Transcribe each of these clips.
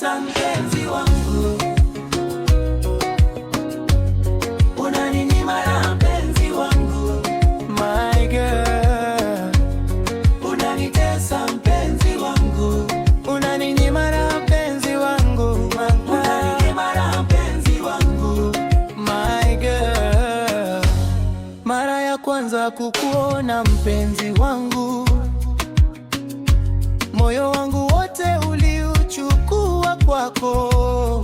unanitesa mpenzi wangu, unaninyima raha mpenzi wangu, my girl. Unanitesa mpenzi wangu, unaninyima raha mpenzi wangu, unaninyima raha mpenzi wangu, my girl. Mara ya kwanza kukuona mpenzi wangu, moyo wangu wote uliuchukua kwako,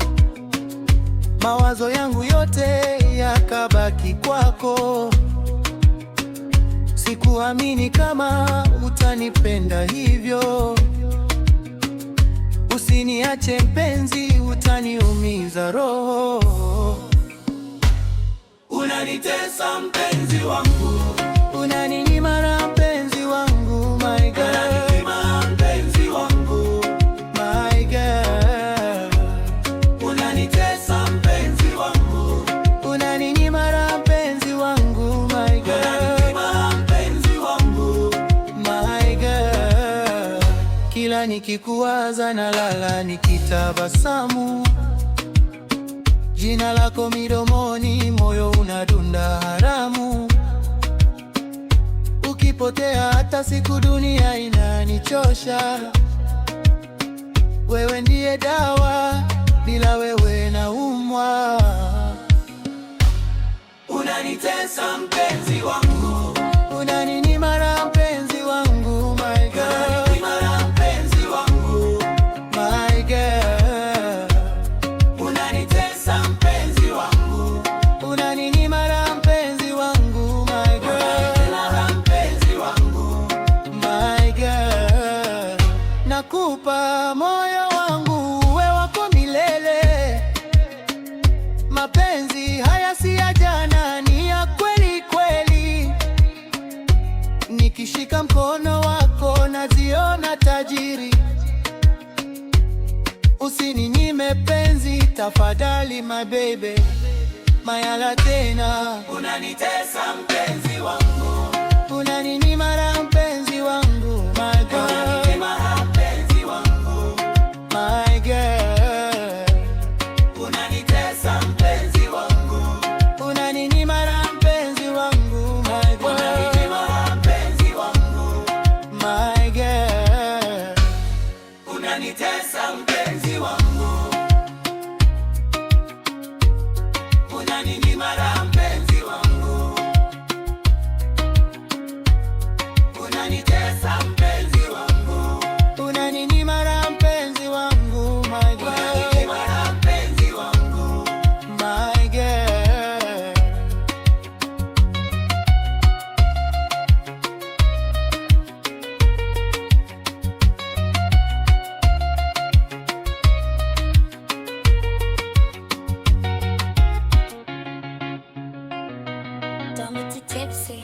mawazo yangu yote yakabaki kwako. Sikuamini kama utanipenda hivyo. Usiniache mpenzi, utaniumiza roho. Unanitesa mpenzi wangu, unaninyima raha mpenzi wangu, my girl. Unaninyima mpenzi wangu, my girl. Unanitesa mpenzi wangu, unaninyima raha mpenzi wangu, my girl. Unaninyima mpenzi wangu, my girl. Kila nikikuwaza nalala nikitabasamu, jina lako midomoni, moyo unadunda haramu. Ukipotea hata siku dunia inanichosha. Wewe ndiye dawa, bila wewe naumwa. Unanitesa mpenzi wangu, unaninyima raha mpenzi wangu, my girl. Unaninyima raha mpenzi wangu, my girl. Unanitesa mpenzi wangu, unaninyima raha mpenzi wangu, my girl. Unaninyima raha mpenzi wangu, my girl. Nakupa moyo wangu uwe wako milele. Mapenzi haya si ya jana, ni ya kweli kweli. Nikishika mkono wako naziona tajiri. Usininyime penzi tafadhali, my baby, mayala tena. Unanitesa mpenzi wangu, unaninyima raha mpenzi wangu, my girl. Unaninyima raha mpenzi wangu, my girl. Unanitesa mpenzi wangu, unaninyima raha mpenzi wangu, my girl. Unaninyima raha mpenzi wangu, my girl. Unanitesa mpenzi wangu, unaninyima raha mpenzi wangu, unanitesa mpenzi wangu, unaninyima raha mpenzi wangu, my girl. Unaninyima raha mpenzi wangu, my girl. Don't be too tipsy.